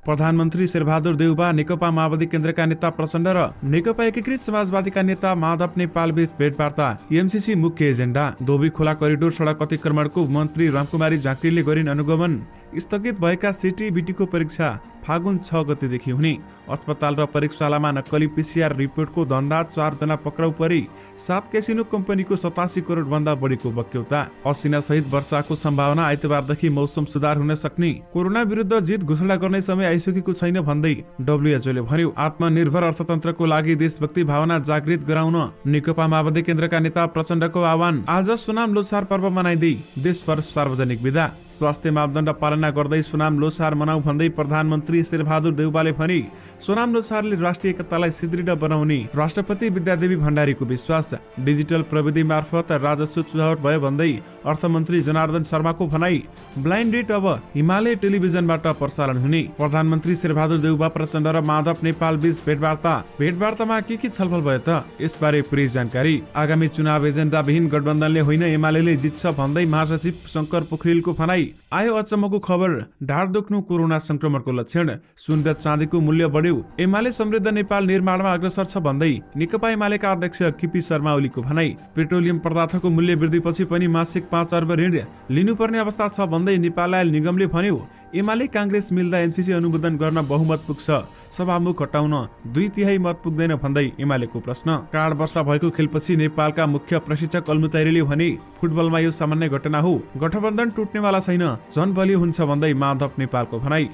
प्रधानमन्त्री शेरबहादुर देउबा, नेकपा माओवादी केन्द्रका नेता प्रचण्ड र नेकपा एकीकृत समाजवादीका नेता माधव नेपाल बीच भेटवार्ता। एमसीसी मुख्य एजेन्डा। धोबी खोला करिडोर सडक अतिक्रमणको मन्त्री रामकुमारी झाँक्रीले गरिन् अनुगमन। स्थगित भएका सिटी-बिटीको परीक्षा फागुन 6 गतेदेखि हुने। अस्पताल र परीक्षाशालामा नक्कली पीसीआर रिपोर्टको धन्दा, 4 जना पक्राउ परी। 7 क्यासिनो कम्पनीको 87 करोड भन्दा बढीको बक्यौता। असिना सहित वर्षाको सम्भावना। आइतबारदेखि मौसम सुधार हुन सक्ने। कोरोना विरुद्ध जित घोषणा गर्ने समय आइसकेको छैन भन्दै डब्ल्युएचओले भन्यो। आत्मनिर्भर अर्थतन्त्रको लागि देशभक्ति भावना जागृत गराउन नेकपा माओवादी केन्द्रका नेता प्रचण्डको आह्वान। आज सोनाम लोछार पर्व मनाइदै देशभर सार्वजनिक बिदा। स्वास्थ्य मापदण्ड पालना गर्दै सोनाम लोछार मनाऊ भन्दै प्रधानमन्त्री शेरबहादुर देउबाले भने सोनाम लोछारले राष्ट्रिय एकतालाई सुदृढ बनाउने राष्ट्रपति विद्यादेवी भण्डारीको विश्वास। डिजिटल प्रविधि मार्फत राजस्व चुहावट भयो भन्दै अर्थमन्त्री जनार्दन शर्माको भनाई। ब्लाइन्ड डेट अब हिमालय टेलिभिजनबाट प्रसारण हुने। प्रधानमन्त्री शेरबहादुर देउबा, प्रचण्ड र माधव नेपाल बीच भेटवार्ता। भेटवार्तामा के छलफल भयो त, यसबारे पुरै जानकारी। आगामी चुनाव एजेन्डाविहीन गठबन्धनले होइन, एमाले जित्छ भन्दै महासचिव शंकर पोखरेलको भनाई। आयो अचम्मको खबर, ढाड दुख्नु कोरोना संक्रमणको लक्षण। सुन र चाँदीको मूल्य बढ्यो। एमाले समृद्ध नेपाल निर्माणमा अग्रसर छ भन्दै नेकपा एमालेका अध्यक्ष केपी शर्मा ओलीको भनाई। पेट्रोलियम पदार्थको मूल्य वृद्धिपछि पनि मासिक 5 अर्ब ऋण लिनुपर्ने अवस्था छ भन्दै नेपाल आयल निगमले भन्यो। एमाले कांग्रेस मिल्दा एमसीसी अनुमोदन गर्न बहुमत पुग्छ, सभामुख हटाउन 2/3 मत पुग्दैन भन्दै एमालेको प्रश्न। काल वर्षा भएको खेलपछि नेपालका मुख्य प्रशिक्षक अल्मुतैरीले भने फुटबलमा यो सामान्य घटना हो, गठबन्धन टुट्नेवाला छैन, झन बलियो हुन्छ भन्दै माधव नेपालको भनाई।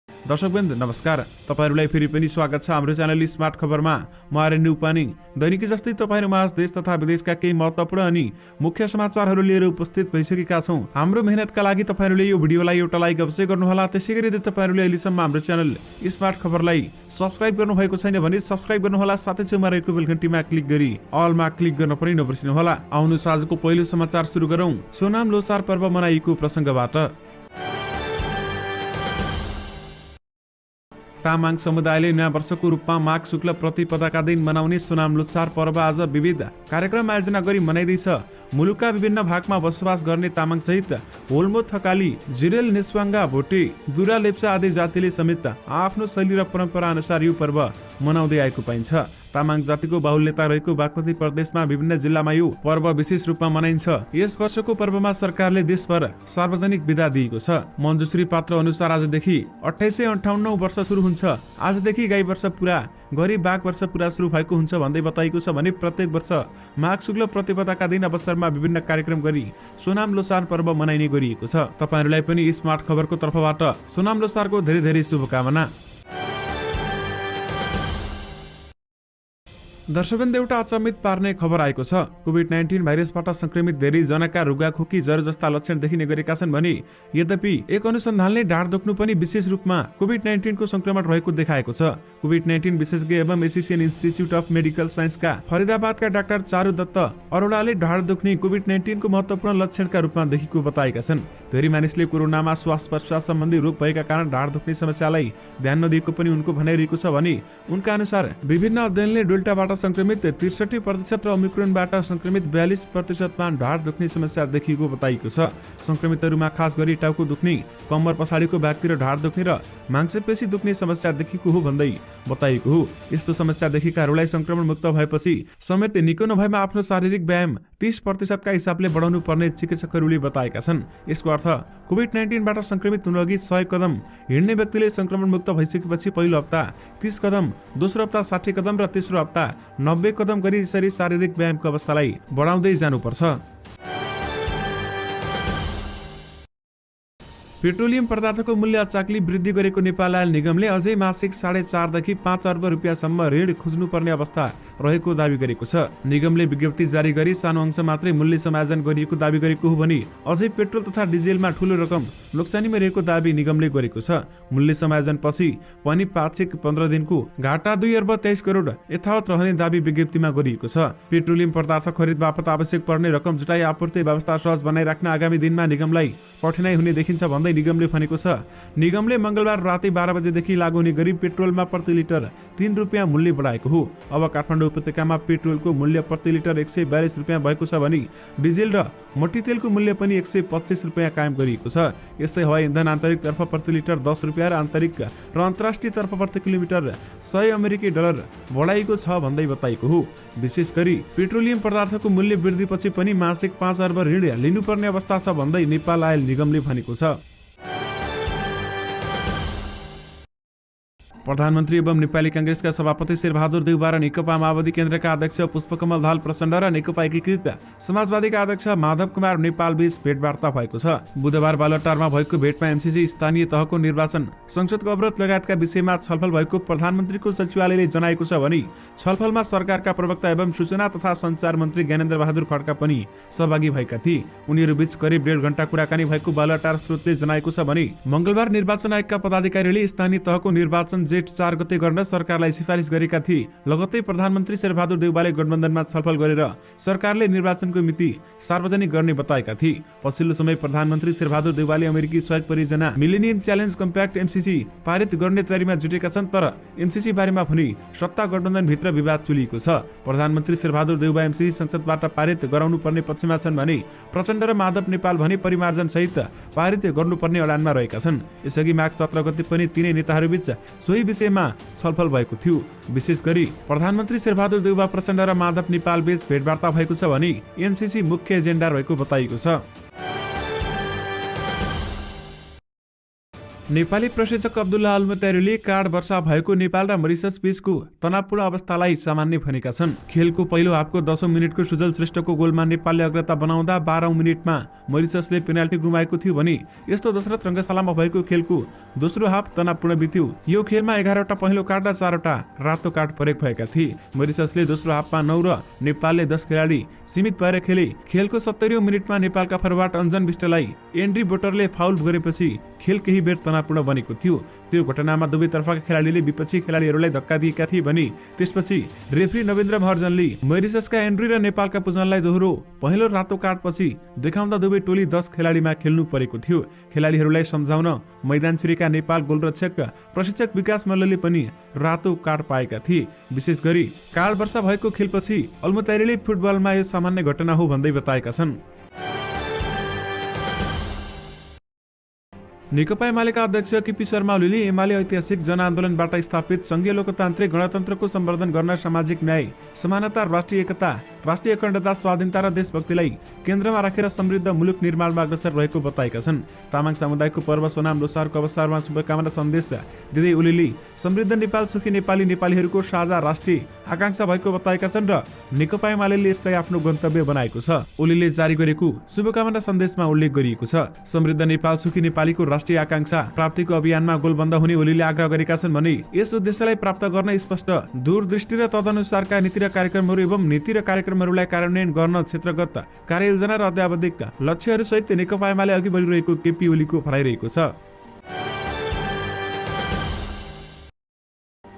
दर्शकवृन्द नमस्कार, तपाईहरुलाई फेरि पनि स्वागत छ हाम्रो च्यानल स्मार्ट खबरमा। म आर्यन उपानी दैनिकी जस्तै तपाईहरु माझ देश तथा विदेशका केही महत्त्वपूर्ण अनि मुख्य समाचारहरू लिएर उपस्थित भइसकेका छौं। हाम्रो मेहनतका लागि तपाईहरुले यो भिडियोलाई एउटा लाइक अवश्य गर्नुहोला। त्यसैगरी यदि तपाईहरुले अहिलेसम्म हाम्रो च्यानल स्मार्ट खबरलाई सब्स्क्राइब गर्नुभएको छैन भने सब्स्क्राइब गर्नुहोला, साथै छेउमा रहेको बेल घण्टीमा क्लिक गरी अलमा क्लिक गर्न पनि नबिर्सिनुहोला। आउनुहोस् आजको पहिलो समाचार सुरु गरौं सोनाम लोछार पर्व मनाइएको प्रसंगबाट। तामाङ समुदायले नयाँ वर्षको रूपमा माघ शुक्ल प्रतिपदाका दिन मनाउने सोनाम लोछार पर्व आज विविध कार्यक्रम आयोजना गरी मनाइँदैछ। मुलुकका विभिन्न भागमा बसोबास गर्ने तामाङ सहित होल्मो, थकाली, जिरेल, नेसवाङ्गा, भोटे, दुरा, लेप्चा आदि जातिले समेत आफ्नो शैली र परम्परा अनुसार यो पर्व मनाउँदै आएको पाइन्छ। तामाङ जातिको बाहुल्यता रहेको बागमती प्रदेशमा विभिन्न जिल्लामा यो पर्व विशेष रूपमा मनाइन्छ। यस वर्षको पर्वमा सरकारले देशभर सार्वजनिक बिदा दिएको छ। मञ्जुश्री पात्र अनुसार आजदेखि 2858 वर्ष सुरु हुन्छ। आजदेखि गाई वर्ष पुरा गरी बाघ वर्ष पुरा सुरु भएको हुन्छ भन्दै बताइएको छ भने प्रत्येक वर्ष माघ शुक्ल प्रतिपदाका दिन अवसरमा विभिन्न कार्यक्रम गरी सोनाम लोछार पर्व मनाइने गरिएको छ। तपाईहरुलाई पनि स्मार्ट खबरको तर्फबाट सोनाम लोछारको धेरै धेरै शुभकामना। दर्शकवृन्द, एउटा अचम्मित पार्ने खबर आएको छ। कोभिड-19 भाइरसबाट संक्रमित धेरै जनाका रुगाखोकी, ज्वरो जस्ता लक्षण देखिने गरेका छन् भने यद्यपि एक अनुसन्धानले ढाड दुख्नु पनि विशेष रूपमा कोभिड-19 को संक्रमण रहेको देखाएको छ। कोभिड-19 विशेषज्ञ एवं एसियन इन्स्टिच्युट अफ मेडिकल साइन्सका फरिदाबादका डाक्टर चारु दत्त अरोडाले ढाड दुख्ने कोभिड-19 को महत्त्वपूर्ण लक्षणका रूपमा देखिएको बताएका छन्। धेरै मानिसले कोरोनामा श्वास प्रश्वास सम्बन्धी रोग भएका कारण ढाड दुख्ने समस्यालाई ध्यान नदिएको पनि उनको भनाइरहेको छ भने उनका अनुसार विभिन्न अध्ययनले डेल्टाबाट संक्रमित 63% र ओमिक्रोनबाट संक्रमित 42%मा ढाड दुख्ने समस्या देखिएको बताइएको छ। संक्रमितहरूमा खास गरी टाउको दुख्ने, कम्मर पछाडिको भागतिर ढाड दुख्ने र मांसपेशी दुख्ने समस्या देखिएको हो भन्दै बताइएको हो। यस्तो समस्या देखेकाहरूलाई संक्रमण मुक्त भएपछि समेत निको नभएमा आफ्नो शारीरिक व्यायाम 30% का हिसाबले बढाउनु पर्ने चिकित्सकहरूले बताएका छन्। यसको अर्थ कोभिड-19 बाट संक्रमित हुनुअघि 100 कदम हिँड्ने व्यक्तिले संक्रमण मुक्त भइसकेपछि पहिलो हप्ता 30 कदम, दोस्रो हप्ता 60 कदम र तेस्रो हप्ता 90 कदम गरी यसरी शारीरिक व्यायामको अवस्थालाई बढाउँदै जानुपर्छ। पेट्रोलियम पदार्थको मूल्य अचाकली वृद्धि गरेको नेपाल आयल निगमले अझै मासिक 4.5 देखि 5 अर्ब रुपियाँसम्म ऋण खोज्नुपर्ने अवस्था रहेको दावी गरेको छ। निगमले विज्ञप्ति जारी गरी सानो अंश मात्रै मूल्य समायोजन गरिएको दावी गरेको हो भने अझै पेट्रोल तथा डिजेलमा ठूलो रकम नोक्सानीमा रहेको दावी निगमले गरेको छ। मूल्य समायोजन पछि पनि पाक्षिक 15 दिनको घाटा 2 अर्ब 23 करोड यथावत रहने दावी विज्ञप्तिमा गरिएको छ। पेट्रोलियम पदार्थ खरिद बापत आवश्यक पर्ने रकम जुटाई आपूर्ति व्यवस्था सहज बनाइराख्न आगामी दिनमा निगमलाई कठिनाई हुने देखिन्छ भन्दै निगमले भनेको छ। निगमले मंगलबार राति 12 बजेदेखि लागू हुने गरी पेट्रोलमा प्रति लिटर 3 रुपियाँ मूल्य बढाएको हो। अब काठमाडौँ उपत्यकामा पेट्रोलको मूल्य प्रति लिटर 142 रुपियाँ भएको छ भने डिजेल र मोटी तेलको मूल्य पनि 125 रुपियाँ कायम गरिएको छ। यस्तै हवाई इन्धन आन्तरिक तर्फ प्रति लिटर 10 रुपियाँ र आन्तरिक र अन्तर्राष्ट्रिय तर्फ प्रति किलोमिटर 100 अमेरिकी डलर बढाइएको छ भन्दै बताइएको हो। विशेष गरी पेट्रोलियम पदार्थको मूल्य वृद्धिपछि पनि मासिक 5 अर्ब ऋण लिनुपर्ने अवस्था छ भन्दै नेपाल आयल निगमले भनेको छ। प्रधानमन्त्री एवं नेपाली कांग्रेसका सभापति शेरबहादुर देउवा र नेकपा माओवादी केन्द्रका अध्यक्ष पुष्पकमल दाहाल प्रचण्ड र नेकपा एकीकृत समाजवादीका अध्यक्ष माधव कुमार नेपाल बीच भेटवार्ता भएको छ। बुधबार बालुवाटारमा भएको भेटमा एमसीसी स्थानीय तहको निर्वाचन, संसदको अवरोध लगायतका विषयमा छलफल भएको प्रधानमन्त्रीको सचिवालयले जनाएको छ भने छलफलमा सरकारका प्रवक्ता एवं सूचना तथा सञ्चार मन्त्री ज्ञानेन्द्र बहादुर खड्का पनि सहभागी भएका थिए। उनीहरूबीच करिब 1.5 घण्टा कुराकानी भएको बालुवाटार स्रोतले जनाएको छ भने मंगलबार निर्वाचन आयोगका पदाधिकारीले स्थानीय तहको निर्वाचन जेठ 4 गते गर्न सरकारलाई सिफारिस गरेका थिए। लगत्तै प्रधानमन्त्री शेरबहादुर देउवाले गठबन्धनमा छलफल गरेर सरकारले निर्वाचनको मिति सार्वजनिक गर्ने बताएका थिए। पछिल्लो समय प्रधानमन्त्री शेरबहादुर देउवाले अमेरिकी सहयोग परियोजना मिलेनियम च्यालेन्ज कम्प्याक्ट एमसीसी पारित गर्ने तयारीमा जुटेका छन्, तर एमसीसी बारेमा भने सत्ता गठबन्धन भित्र विवाद चुलिएको छ। प्रधानमन्त्री शेरबहादुर देउवा एमसीसी संसदबाट पारित गराउनु पर्ने पक्षमा छन् भने प्रचण्ड र माधव नेपाल भने परिमार्जन सहित पारित गर्नुपर्ने अडानमा रहेका छन्। यसअघि माघ 17 गते पनि तीनै नेताहरूबीच सोही विषयमा छलफल भएको थियो। विशेष गरी प्रधानमन्त्री शेरबहादुर देउवा प्रचण्ड र माधव नेपाल बीच भेटवार्ता भएको छ भने एमसीसी मुख्य एजेन्डा रहेको बताइएको छ। नेपाली प्रशिक्षक अब्दुल्ला अल्मुतैरीले कार्ड वर्षा भएको नेपाल र मरिसस बीचको तनावपूर्ण अवस्थालाई सामान्य भनेका छन्। खेलको पहिलो हाफको 10औं मिनेटको सुजल श्रेष्ठको गोलमा नेपालले अग्रता बनाउँदा 12औं मिनेटमा मरिससले पेनाल्टी गुमाएको थियो भने यस्तो दशरथ रङ्गशालामा भएको खेलको दोस्रो हाफ तनावपूर्ण बित्यो। यो खेलमा 11वटा पहिलो कार्ड र 4वटा रातो कार्ड प्रयोग भएका थिए। मरिससले दोस्रो हाफमा 9 र नेपालले 10 खेलाडी सीमित भएर खेले। खेलको 70औं मिनेटमा नेपालका फरवार्ड अन्जन विष्टलाई एन्ड्री बोटरले फाउल गरेपछि खेल केही बेर तनावपूर्ण बनेको थियो। त्यो घटनामा दुवै तर्फका खेलाडीले विपक्षी खेलाडीहरूलाई धक्का दिएका थिए भने त्यसपछि रेफ्री नवेन्द्र महर्जनले मरिससका एन्ड्री र नेपालका पुजनलाई दोहोरो पहिलो रातो कार्ड पछि देखाउँदा दुवै टोली 10 खेलाडीमा खेल्नु परेको थियो। खेलाडीहरूलाई सम्झाउन मैदान छिरेका नेपाल गोलरक्षक प्रशिक्षक विकास मल्लले पनि रातो कार्ड पाएका थिए। विशेष गरी कार्ड वर्षा भएको खेलपछि अल्मुतैरीले फुटबलमा यो सामान्य घटना हो भन्दै बताएका छन्। नेकपा एमालेका अध्यक्ष केपी शर्मा ओलीले एमाले ऐतिहासिक जनआन्दोलनबाट स्थापित संघीय लोकतान्त्रिक गणतन्त्रको सम्वर्धन गर्न सामाजिक न्याय, समानता, राष्ट्रिय एकता, राष्ट्रिय अखण्डता, स्वाधीनता र देशभक्तिलाई केन्द्रमा राखेर समृद्ध मुलुक निर्माणमा अग्रसर रहेको बताएका छन्। तामाङ समुदायको पर्व सोनाम लोसारको अवसरमा शुभकामना सन्देश दिँदै ओलीले समृद्ध नेपाल, सुखी नेपाली, नेपालीहरूको साझा राष्ट्रिय आकांक्षा भएको बताएका छन् र नेकपा एमाले यसलाई आफ्नो गन्तव्य बनाएको छ। ओलीले जारी गरेको शुभकामना सन्देशमा उल्लेख गरिएको छ, समृद्ध नेपाल, सुखी नेपालीको राष्ट्रिय आकांक्षा प्राप्तिको अभियानमा गोलबन्द हुने ओलीले आग्रह गरेका छन् भने यस उद्देश्यलाई प्राप्त गर्न स्पष्ट दूरदृष्टि र तदनुसारका नीति र कार्यक्रमहरू एवं नीति र कार्यक्रमहरूलाई कार्यान्वयन गर्न क्षेत्रगत कार्ययोजना र अध्यावधिक लक्ष्यहरूसहित नेकपा एमाले अघि बढिरहेको केपी ओलीको भनाइरहेको छ।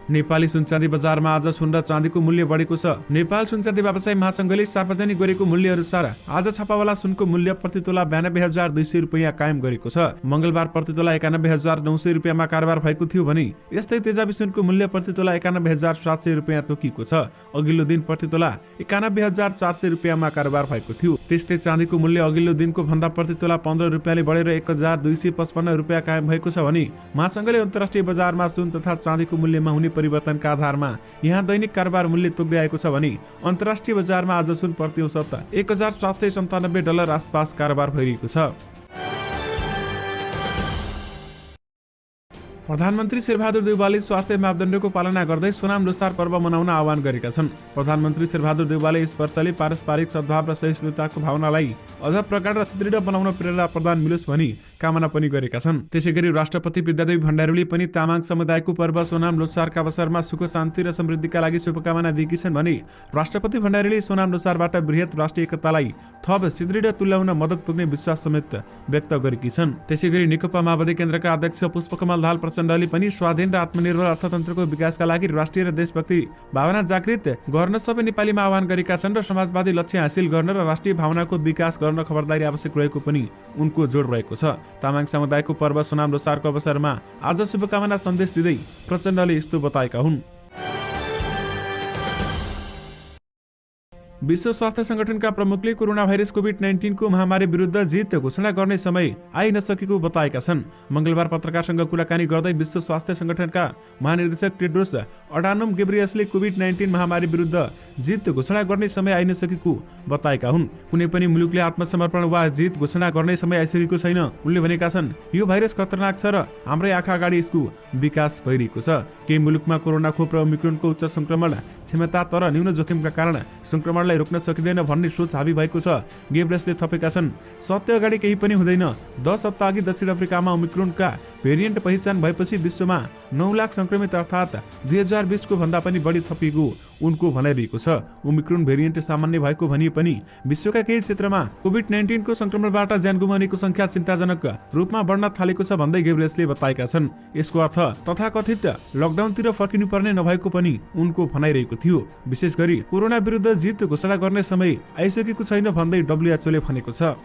नेपाली सुनचाँदी बजारमा आज सुन र चाँदीको मूल्य बढेको छ। नेपाल सुनचाँदी व्यवसाय महासंघले सार्वजनिक गरेको मूल्य अनुसार आज छापावाला सुनको मूल्य प्रति तोला 92,200 रुपियाँ कायम गरेको छ। मंगलबार प्रति तोला 91,900 रुपियाँमा कारोबार भएको थियो भने यस्तै तेजाबी सुनको मूल्य प्रति तोला 91,700 रुपियाँ तोकिएको छ। अघिल्लो दिन प्रति तोला 91,400 रुपियाँमा कारोबार भएको थियो। त्यस्तै चाँदीको मूल्य अघिल्लो दिनको भन्दा प्रति तोला 15 रुपियाँले बढेर 1,255 रुपियाँ कायम भएको छ भने महासंघले अन्तर्राष्ट्रिय बजारमा सुन तथा चाँदीको मूल्यमा हुने परिवर्तनका आधारमा यहाँ दैनिक कारोबार मूल्य तोक्दै आएको छ भने अन्तर्राष्ट्रिय बजारमा आज सुन प्रति औसत $1,797 आसपास कारोबार भइरहेको छ। प्रधानमन्त्री शेरबहादुर देउवाले स्वास्थ्य मापदण्डको पालना गर्दै सोनाम लोसार पर्व मनाउन आह्वान गरेका छन्। प्रधानमन्त्री शेरबहादुर देउवाले यस वर्षले पारस्परिक सद्भाव र सहिष्णुताको भावनालाई अझ प्रगाढ र सुदृढ बनाउन प्रेरणा प्रदान मिलोस् भनी कामना पनि गरेका छन्। त्यसैगरी राष्ट्रपति विद्यादेवी भण्डारीले पनि तामाङ समुदायको पर्व सोनाम लोसारका अवसरमा सुख, शान्ति र समृद्धिका लागि शुभकामना दिएकी छन् भने राष्ट्रपति भण्डारीले सोनाम लोसारबाट बृहत राष्ट्रिय एकतालाई थप सुदृढ तुल्याउन मद्दत पुग्ने विश्वास समेत व्यक्त गरेकी छन्। त्यसैगरी नेकपा माओवादी केन्द्रका अध्यक्ष पुष्पकमल दाहाल प्रचण्डले पनि स्वाधीन र आत्मनिर्भर अर्थतन्त्रको विकासका लागि राष्ट्रिय र देशभक्ति भावना जागृत गर्न सबै नेपालीमा आह्वान गरेका छन् र समाजवादी लक्ष्य हासिल गर्न र राष्ट्रिय भावनाको विकास गर्न खबरदारी आवश्यक रहेको पनि उनको जोड रहेको छ। तामाङ समुदायको पर्व सोनाम लोसारको अवसरमा आज शुभकामना सन्देश दिँदै प्रचण्डले यस्तो बताएका हुन्। विश्व स्वास्थ्य संगठनका प्रमुखले कोरोना भाइरस कोभिड-19 को महामारी विरुद्ध जित घोषणा गर्ने समय आइ नसकेको बताएका छन्। मंगलबार पत्रकारसँग कुराकानी गर्दै विश्व स्वास्थ्य संगठनका महानिर्देशक टेड्रोस अडानोम गेब्रियसले कोभिड-19 महामारी विरुद्ध जित घोषणा गर्ने समय आइ नसकेको बताएका हुन्। कुनै पनि मुलुकले आत्मसमर्पण वा जित घोषणा गर्ने समय आइसकेको छैन। उनले भनेका छन्, यो भाइरस खतरनाक छ र हाम्रै आँखा अगाडि यसको विकास भइरहेको छ। केही मुलुकमा कोरोना खोप र ओमिक्रोनको उच्च संक्रमण क्षमता तर न्यून जोखिमका कारण संक्रमणलाई रोक्न सकिँदैन भन्ने सोच हावी भएको छ। गेब्रेयसले थपेका छन्, सत्य अगाडि केही पनि हुँदैन। 10 हप्ता अघि दक्षिण अफ्रिकामा ओमिक्रोनका भेरिएन्ट पहिचान भएपछि विश्वमा 9 लाख संक्रमित अर्थात् 2020 को भन्दा पनि बढी थपिएको उनको भनाइरहेको छ। ओमिक्रोन भेरिएन्ट सामान्य भएको भनिए पनि विश्वका केही क्षेत्रमा कोभिड-19 को संक्रमणबाट ज्यान गुमाउनेको संख्या चिन्ताजनक रूपमा बढ्न थालेको छ भन्दै गेब्रेयसले बताएका छन्। यसको अर्थ तथाकथित लकडाउनतिर फर्किनुपर्ने नभएको पनि उनको भनाइरहेको थियो। विशेष गरी कोरोना विरुद्ध जित घोषणा गर्ने समय आइसकेको छैन भन्दै डब्ल्युएचओले भनेको छ।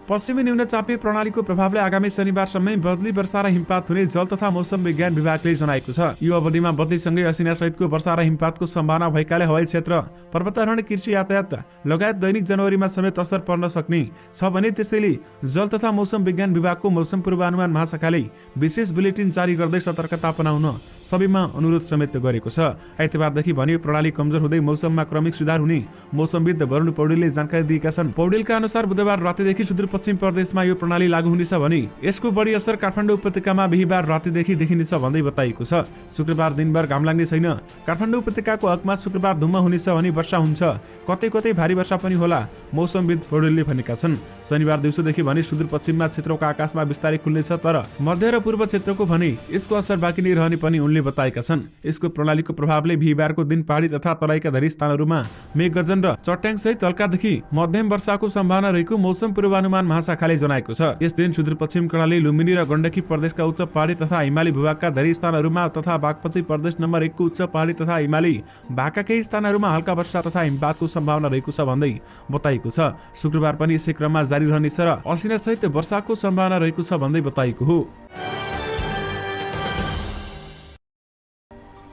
पश्चिमी न्यूनचापी प्रणालीको प्रभावले आगामी शनिबारसम्मै बदली वर्षा र हिमपात हुने जल तथा मौसम विज्ञान विभागले जनाएको छ। यो अवधिमा बदलीसँगै असिना सहितको वर्षा र हिमपातको सम्भावना भएकाले हवाई क्षेत्र, पर्वतारोहण, कृषि यातायात लगायत दैनिक जनवरीमा समेत असर पर्न सक्ने छ भने त्यसैले जल तथा मौसम विज्ञान विभागको मौसम पूर्वानुमान महाशाखाले विशेष बुलेटिन जारी गर्दै सतर्कता अपनाउन सबैमा अनुरोध समेत गरेको छ। आइतबारदेखि भने प्रणाली कमजोर हुँदै मौसममा क्रमिक सुधार हुने मौसमविद वरुण पौडेलले जानकारी दिएका छन्। पौडेलका अनुसार बुधबार रातिदेखि सुदूरपश्चिम प्रदेशमा यो प्रणाली लागू हुनेछ भने यसको बढी असर काठमाडौँ उपत्यकामा बिहीबार रातिदेखि देखिनेछ भन्दै बताइएको छ। शुक्रबार दिनभर घाम लाग्ने छैन। काठमाडौँ उपत्यकाको हकमा शुक्रबार धुम्म हुनेछ भने वर्षा हुन्छ, कतै कतै भारी वर्षा पनि होला, मौसमविद पौडेलले भनेका छन्। शनिबार दिउँसोदेखि भने सुदूरपश्चिममा क्षेत्रको आकाशमा बिस्तारै खुल्नेछ, तर मध्य र पूर्व क्षेत्रको भने यसको असर बाँकी नै रहने पनि उनले बताएका छन्। यसको प्रणालीको प्रभावले बिहीबारको दिन पहाडी तथा तराईका धेरै स्थानहरूमा मेघगर्जन र चट्याङ सहित हल्कादेखि मध्यम वर्षाको सम्भावना रहेको मौसम पूर्वानुमान महाशाखाले जनाएको छ। यस दिन सुदूरपश्चिम कर्णाली, लुम्बिनी र गण्डकी प्रदेशका उच्च पहाडी तथा हिमाली भूभागका धेरै स्थानहरूमा तथा बागमती प्रदेश नम्बर 1 को उच्च पहाडी तथा हिमाली भागका केही स्थानहरूमा हल्का वर्षा तथा हिमपातको सम्भावना रहेको छ भन्दै बताइएको छ। शुक्रबार पनि यसै क्रममा जारी रहनेछ र असिना सहित वर्षाको सम्भावना रहेको छ भन्दै बताइएको हो।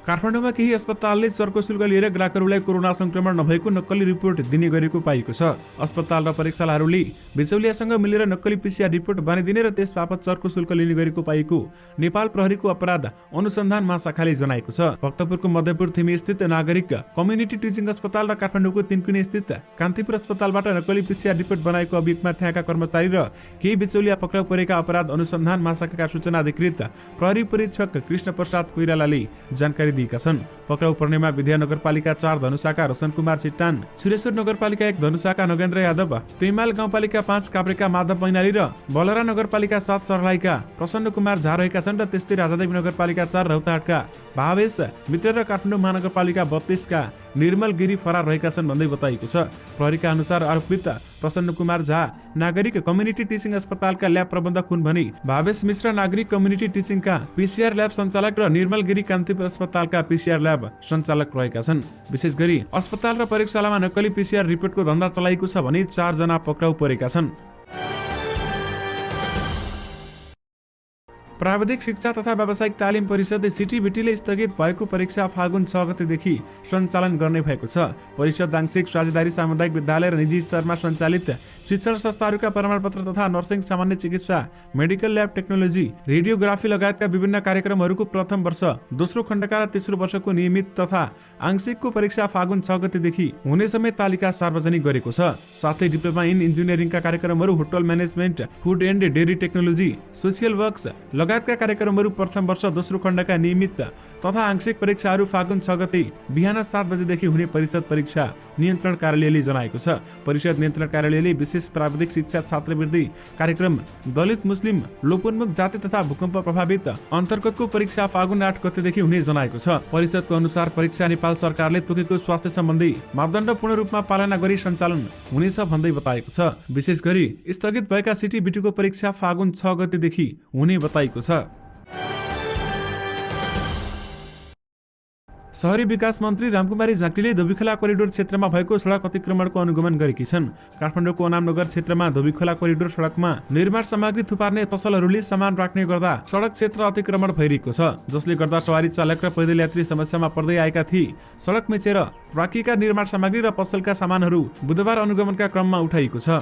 काठमाडौँमा केही अस्पतालले चर्को शुल्क लिएर ग्राहकहरूलाई कोरोना संक्रमण नभएको नक्कली रिपोर्ट दिने गरेको पाइएको छ। अस्पताल र परीक्षालयहरूले बिचौलियासँग मिलेर नक्कली पिसिआर रिपोर्ट बनाइदिने र त्यस बापत चर्को शुल्क लिने गरेको पाइएको नेपाल प्रहरीको अपराध अनुसन्धान महाशाखाले जनाएको छ। भक्तपुरको मध्यपुर थिमी स्थित नागरिक कम्युनिटी टिचिङ अस्पताल र काठमाडौँको तिनकुने स्थित कान्तिपुर अस्पतालबाट नक्कली पिसिआर रिपोर्ट बनाएको अभियोगमा त्यहाँका कर्मचारी र केही बिचौलिया पक्राउ परेका अपराध अनुसन्धान महाशाखाका सूचना अधिकृत प्रहरी परीक्षक कृष्ण प्रसाद कोइरालाले जानकारी दिएका छन्। पक्राउ पर्नेमा विद्या नगरपालिका 4 धनुषाका रोशन कुमार चिट्टान, सुरेश्वर नगरपालिका 1 धनुषाका नगेन्द्र यादव, तेमाल गाउँपालिका 5 काभ्रेका माधव मैनाली र बलरा नगरपालिका 7 सर्लाहीका प्रसन्न कुमार झा रहेका छन् र त्यस्तै राजादेवी नगरपालिका 4 रौतहाटका भावेश मित्र र काठमाडौँ महानगरपालिका 32 का निर्मल गिरी फरार रहेका छन् भन्दै बताइएको छ। प्रहरीका अनुसार आरोपित प्रसन्न कुमार झा नागरिक कम्युनिटी टिचिङ अस्पतालका ल्याब प्रबन्धक हुन् भने भावेश मिश्र नागरिक कम्युनिटी टिचिङका पिसिआर ल्याब सञ्चालक र निर्मल गिरी कान्तिपुर अस्पतालका पिसिआर ल्याब सञ्चालक रहेका छन्। विशेष गरी अस्पताल र प्रयोगशालामा नक्कली पिसिआर रिपोर्टको धन्दा चलाइएको छ भने 4 जना पक्राउ परेका छन्। प्राविधिक शिक्षा तथा व्यावसायिक तालिम परिषद सिटिभिटीले स्थगित भएको परीक्षा फागुन 6 गतेदेखि सञ्चालन गर्ने भएको छ। परिषद आंशिक साझेदारी सामुदायिक विद्यालय र निजी स्तरमा सञ्चालित शिक्षण संस्थाहरूका प्रमाणपत्र तथा नर्सिङ, सामान्य चिकित्सा, मेडिकल ल्याब टेक्नोलोजी, रेडियोग्राफी लगायतका विभिन्न कार्यक्रमहरूको प्रथम वर्ष, दोस्रो खण्डका र तेस्रो वर्षको नियमित तथा आंशिकको परीक्षा फागुन 6 गतेदेखि हुने समेत तालिका सार्वजनिक गरेको छ। साथै डिप्लोमा इन इन्जिनियरिङका कार्यक्रमहरू, hotel management, food and dairy technology, social works लगायतका कार्यक्रमहरू प्रथम वर्ष दोस्रो खण्डका नियमित तथा आंशिक परीक्षाहरू फागुन 6 गते बिहान 7 बजेदेखि हुने परिषद परीक्षा नियन्त्रण कार्यालयले जनाएको छ। परिषद नियन्त्रण कार्यालयले विशेष प्राविधिक शिक्षा छात्रवृत्ति कार्यक्रम, दलित मुस्लिम लोपोन्मुख जाति तथा भूकम्प प्रभावित अन्तर्गतको परीक्षा फागुन 8 गतेदेखि हुने जनाएको छ। परिषदको अनुसार परीक्षा नेपाल सरकारले तोकेको स्वास्थ्य सम्बन्धी मापदण्ड पूर्ण रूपमा पालना गरी सञ्चालन हुनेछ भन्दै बताएको छ। विशेष गरी स्थगित भएका सिटी-बिटीको परीक्षा फागुन 6 गतेदेखि हुने बताएको छ। शहरी विकास मन्त्री रामकुमारी झाँक्रीले धोबीखोला कोरिडोर क्षेत्रमा भएको सडक अतिक्रमणको अनुगमन गरेकी छन्। काठमाडौँको अनामनगर क्षेत्रमा धोबीखोला कोरिडोर सडकमा निर्माण सामग्री थुपार्ने पसलहरूले सामान राख्ने गर्दा सडक क्षेत्र अतिक्रमण भइरहेको छ, जसले गर्दा सवारी चालक र पैदल यात्री समस्यामा पर्दै आएका थिए। सडक मिचेर राखिएका निर्माण सामग्री र पसलका सामानहरू बुधबार अनुगमनका क्रममा उठाइएको छ।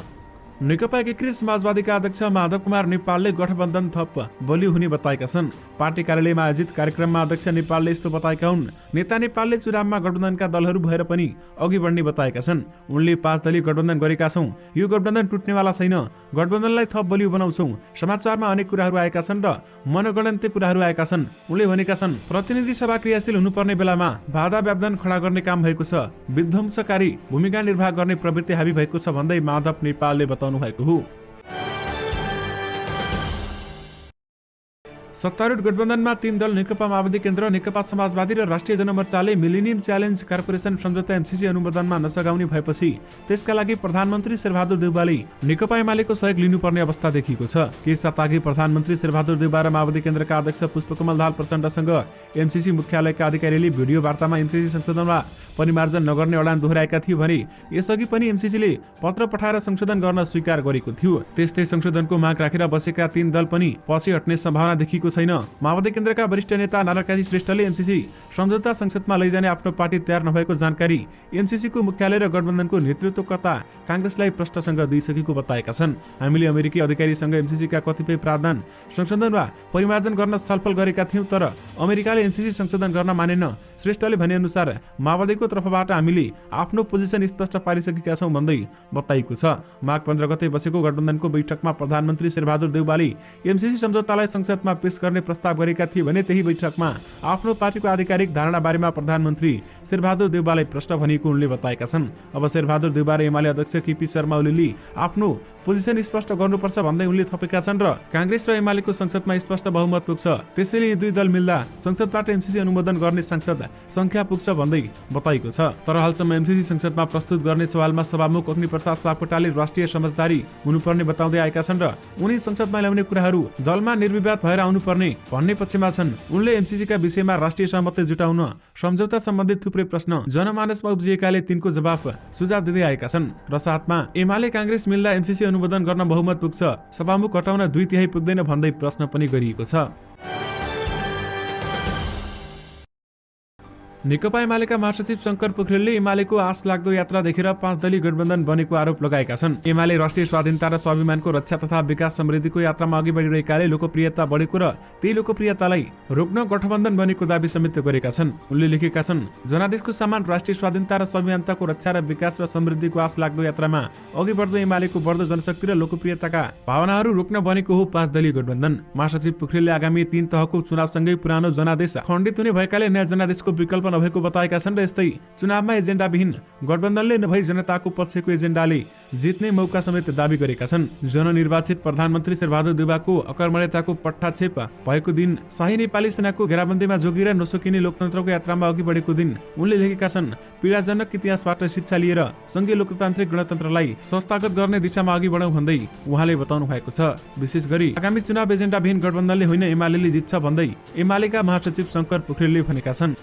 नेकपा एकीकृत समाजवादीका अध्यक्ष माधव कुमार नेपालले गठबन्धन थप बलियो हुने बताएका छन्। पार्टी कार्यालयमा आयोजित कार्यक्रममा अध्यक्ष नेपालले यस्तो बताएका हुन्। नेता नेपालले चुनावमा गठबन्धनका दलहरू भएर पनि अघि बढ्ने बताएका छन्। उनले 5 दलीय गठबन्धन गरेका छौं, यो गठबन्धन टुट्नेवाला छैन, गठबन्धनलाई थप बलियो बनाउँछौं। समाचारमा अनेक कुराहरू आएका छन् र मनगणन्य कुराहरू आएका छन्। उनले भनेका छन्, प्रतिनिधि सभा क्रियाशील हुनुपर्ने बेलामा बाधा व्यवधान खडा गर्ने काम भएको छ, विध्वंसकारी भूमिका निर्वाह गर्ने प्रवृत्ति हावी भएको छ भन्दै माधव नेपालले भएको हो। सत्तारूढ गठबन्धनमा 3 दल नेकपा माओवादी केन्द्र, नेकपा समाजवादी र राष्ट्रिय जनमोर्चाले मिलेनियम च्यालेन्ज कर्पोरेसन सम्झौता एमसीसी अनुमोदनमा नसगाउने भएपछि त्यसका लागि प्रधानमन्त्री शेरबहादुर देउवाले नेकपा एमालेको सहयोग लिनुपर्ने अवस्था देखिएको छ। केही साताअघि प्रधानमन्त्री शेरबहादुर देउवा र माओवादी केन्द्रका अध्यक्ष पुष्पकमल दाहाल प्रचण्डसँग एमसीसी मुख्यालयका अधिकारीले भिडियो वार्तामा एमसीसी संशोधनमा परिमार्जन नगर्ने अडान दोहोर्याएका थिए भने यसअघि पनि एमसीसीले पत्र पठाएर संशोधन गर्न स्वीकार गरेको थियो। त्यस्तै संशोधनको माग राखेर बसेका 3 दल पनि पछि हट्ने सम्भावना देखिएको छैन। माओवादी केन्द्रका वरिष्ठ नेता नारायण श्रेष्ठले एमसीसी सम्झौता संसदमा लैजाने आफ्नो पार्टी तयार नभएको जानकारी एमसीसीको मुख्यालय र गठबन्धनको नेतृत्वकर्ता कांग्रेसलाई प्रश्नसँग दिइसकेको बताएका छन्। हामीले अमेरिकी अधिकारीसँग एमसीसीका कतिपय प्रावधान संशोधन वा परिमार्जन गर्न छलफल गरेका थियौं, तर अमेरिकाले एमसीसी संशोधन गर्न मानेन। श्रेष्ठले भने अनुसार माओवादीको तर्फबाट हामीले आफ्नो पोजिसन स्पष्ट पारिसकेका छौं भन्दै बताइएको छ। माघ 15 गते बसेको गठबन्धनको बैठकमा प्रधानमन्त्री शेरबहादुर देउवाले एमसीसी सम्झौतालाई संसदमा पेश गर्ने प्रस्ताव गरेका थिए भने त्यही बैठकमा आफ्नो पार्टीको आधिकारिक धारणा बारेमा प्रधानमन्त्री शेरबहादुर देउवालाई प्रश्न भनिएको उनले बताएका छन्। अब शेरबहादुर देउवा र एमाले अध्यक्ष केपी शर्मा ओलीले आफ्नो पोजिसन स्पष्ट गर्नुपर्छ भन्दै उनले थपेका छन् र कांग्रेस र एमालेको संसदमा स्पष्ट बहुमत पुग्छ, त्यसैले यी दुई दल मिल्दा संसदबाट एमसीसी अनुमोदन गर्ने सांसद संख्या पुग्छ भन्दै बताइएको छ। तर हालसम्म एमसीसी संसदमा प्रस्तुत गर्ने सवालमा सभामुख अग्निप्रसाद सापकोटाले राष्ट्रिय समझदारी हुनुपर्ने बताउँदै आएका छन् र उनी संसदमा ल्याउने कुराहरू दलमा निर्विवाद भएर आउनुपर्ने भन्ने पक्षमा छन्। उनले एमसीसीका विषयमा राष्ट्रिय सहमति जुटाउन सम्झौता सम्बन्धित थुप्रै प्रश्न जनमानसमा उब्जिएकाले तिनको जवाफ सुझाव दिँदै आएका छन् र साथमा एमाले कांग्रेस मिल्दा एमसीसी अनुमोदन गर्न बहुमत पुग्छ, सभामुख हटाउन 2/3 पुग्दैन भन्दै प्रश्न पनि गरिएको छ। नेकपा एमालेका महासचिव शंकर पोखरेलले एमालेको आश लाग्दो यात्रा देखेर 5 दलीय गठबन्धन बनेको आरोप लगाएका छन्। एमाले राष्ट्रिय स्वाधीनता र स्वाभिमानको रक्षा तथा विकास समृद्धिको यात्रामा अघि बढिरहेकाले लोकप्रियता बढेको र त्यही लोकप्रियतालाई रोक्न गठबन्धन बनेको दाबी समेत गरेका छन्। उनले लेखेका छन्, जनादेशको समान राष्ट्रिय स्वाधीनता र स्वाभिमानताको रक्षा र विकास र समृद्धिको आश लाग्दो यात्रामा अघि बढ्दो एमालेको बढ्दो जनशक्ति र लोकप्रियताका भावनाहरू रोक्न बनेको हो 5 दलीय गठबन्धन। महासचिव पोखरेलले आगामी 3 तहको चुनावसँगै पुरानो जनादेश खण्डित हुने भएकाले नयाँ जनादेशको विकल्प नभएको बताएका छन् र यस्तै चुनावमा एजेन्डाविहीन गठबन्धनले नभई जनताको पक्षको एजेन्डाले जित्ने मौका समेत दाबी गरेका छन्। जननिर्वाचित प्रधानमन्त्री शेरबहादुर देउवाको अकर्मण्यताको पट्टाक्षेप भएको दिन शाही नेपाली सेनाको घेराबन्दीमा जोगिएर नसकिने लोकतन्त्रको यात्रामा अघि बढेको दिन उनले लेखेका छन्, पीडाजनक इतिहासबाट शिक्षा लिएर संघीय लोकतान्त्रिक गणतन्त्रलाई संस्थागत गर्ने दिशामा अघि बढौं भन्दै उहाँले बताउनु भएको छ। विशेष गरी आगामी चुनाव एजेन्डाविहीन गठबन्धनले होइन एमालेले जित्छ भन्दै एमालेका महासचिव शंकर पोखरेलले भनेका छन्।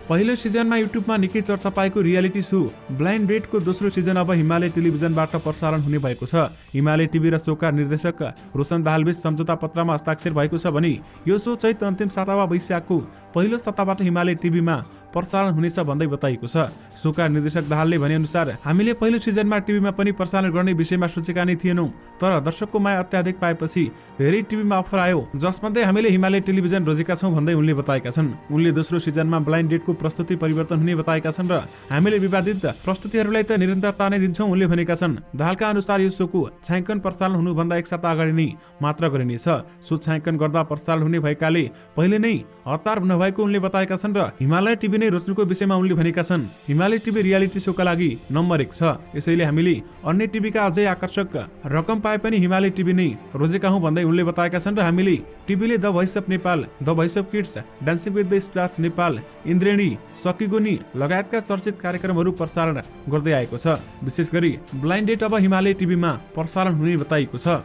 पहिलो सिजनमा युट्युबमा निकै चर्चा पाएको रियालिटी सो ब्लाइन्ड डेटको दोस्रो सिजन अब हिमालय टेलिभिजनबाट प्रसारण हुने भएको छ। हिमालय टिभी र सोका निर्देशक रोशन दाहालबीच सम्झौता पत्रमा हस्ताक्षर भएको छ भने यो सो चैत अन्तिम साता वा वैशाखको पहिलो साताबाट हिमालय टिभीमा प्रसारण हुनेछ भन्दै बताइएको छ। सोका निर्देशक दाहालले भने अनुसार हामीले पहिलो सिजनमा टिभीमा पनि प्रसारण गर्ने विषयमा सोचेका नै थिएनौं, तर दर्शकको माया अत्याधिक पाएपछि धेरै टिभीमा अफर आयो, जसमध्ये हामीले हिमालय टेलिभिजन रोजेका छौं भन्दै उनले बताएका छन्। उनले दोस्रो सिजनमा ब्लाइन्ड डेटको प्रस्तुतिहरूको प्रस्तुति परिवर्तन हुने बताएका छन् र हामीले विवादित प्रस्तुतिहरूलाई त निरन्तरता नै दिन्छौँ उनले भनेका छन्। दाहालका अनुसार यो सोको छायाङ्कन प्रसारण हुनुभन्दा एक साता अगाडि नै मात्र गरिनेछ। सो छायाङ्कन गर्दा प्रसारण हुने भएकाले पहिले नै हतार नभएको उनले बताएका छन् र हिमालय टिभी नै रोज्नुको विषयमा उनले भनेका छन्। हिमालय टिभी रियालिटी सोका लागि नम्बर 1 छ, यसैले हामीले अन्य टिभीका अझै आकर्षक रकम पाए पनि हिमालय टिभी नै रोजेका हौँ भन्दै उनले बताएका छन्। र हामीले टिभीले the voice of Nepal, the voice of kids, dancing with the stars Nepal, Indreni, Sakigoni लगायतका चर्चित कार्यक्रमहरू प्रसारण गर्दै आएको छ। विशेष गरी ब्लाइन्ड डेट अब हिमालय टिभीमा प्रसारण हुने बताइएको छ।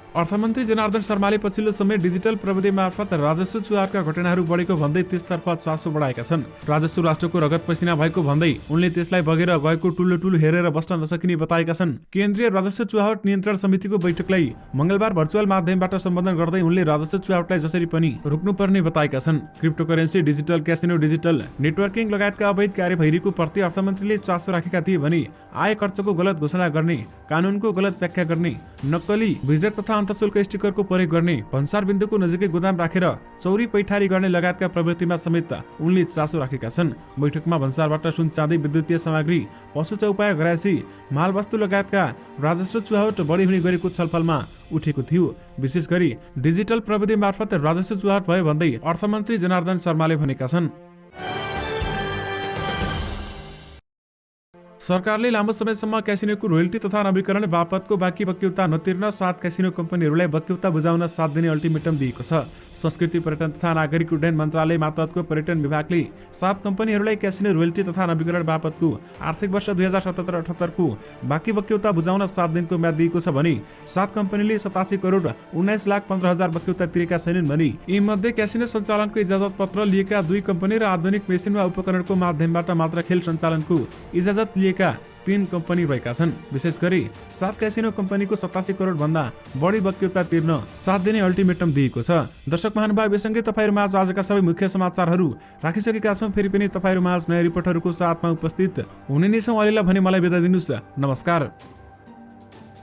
अर्थमन्त्री जनार्दन शर्माले पछिल्लो समय डिजिटल प्रविधि मार्फत राजस्व चुहारका घटनाहरू बढेको भन्दै त्यसतर्फ चासो बढाएका छन्। राजस्व राष्ट्रको रगत पसिना भएको भन्दै उनले त्यसलाई बगेर गएको टुलो हेरेर बस्न नसकिने बताएका छन्। केन्द्रीय राजस्व चुहावट नियन्त्रण समितिको बैठकलाई मंगलबार भर्चुअल माध्यमबाट सम्बोधन गर्दै उनले राजस्व चुहावटलाई जसरी पनि रोक्नुपर्ने बताएका छन्। Cryptocurrency, digital casino, digital networking लगायतका अवैध कार्यभैरीको प्रति अर्थमन्त्रीले चासो राखेका थिए भने आय खर्चको गलत घोषणा गर्ने, कानूनको गलत व्याख्या गर्ने, नक्कली भिजक तथा अन्तशुल्क स्टिकरको प्रयोग गर्ने, भन्सार बिन्दुको नजिकै गोदाम राखेर चौरी पैठारी गर्ने लगायतका प्रवृत्तिमा समेत उनले चासो राखेका छन्। बैठकमा भन्सारबाट सुन, चाँदी, विद्युतीय सामग्री, पशु चौपाया, घरायसी मालवस्तु लगायतका राजस्व चुहावट बढी हुने गरेको छलफलमा उठेको थियो। विशेष गरी डिजिटल प्रविधि मार्फत राजस्व चुहावट भयो भन्दै अर्थमन्त्री जनार्दन शर्माले भनेका छन्। सरकारले लामो समयसम्म क्यासिनोको रोयल्टी तथा नवीकरण बापतको बाँकी बक्यौता नतिर्न 7 क्यासिनो कम्पनीहरूलाई बक्यौता बुझाउन 7 दिने अल्टिमेटम दिएको छ। संस्कृति, पर्यटन तथा नागरिक उड्डयन मन्त्रालय मातहतको पर्यटन विभागले 7 कम्पनीहरूलाई क्यासिनो रोयल्टी तथा नवीकरण बापतको आर्थिक वर्ष 2077-78 को बाँकी बक्यौता बुझाउन 7 दिनको म्याद दिएको छ भने 7 कम्पनीले 87 करोड 19,15,000 बक्यौता तिरेका छैनन् भने यी मध्ये क्यासिनो सञ्चालनको इजाजत पत्र लिएका 2 कम्पनी र आधुनिक मेसिन वा उपकरणको माध्यमबाट मात्र खेल सञ्चालनको इजाजत लिएका 3 कम्पनी रहेका छन्। विशेष गरी 7 क्यासिनो कम्पनीको 87 करोड भन्दा बढी बक्यौता तिर्न 7 दिने अल्टिमेटम दिएको छ। दर्शक महानुभाव, यससँगै तपाईँहरूमा आजका सबै मुख्य समाचारहरू राखिसकेका छौँ। फेरि पनि तपाईँहरूमा नयाँ रिपोर्टहरूको साथमा उपस्थित हुने नै छौँ। अहिलेलाई भने मलाई बिदा दिनुहोस्। नमस्कार।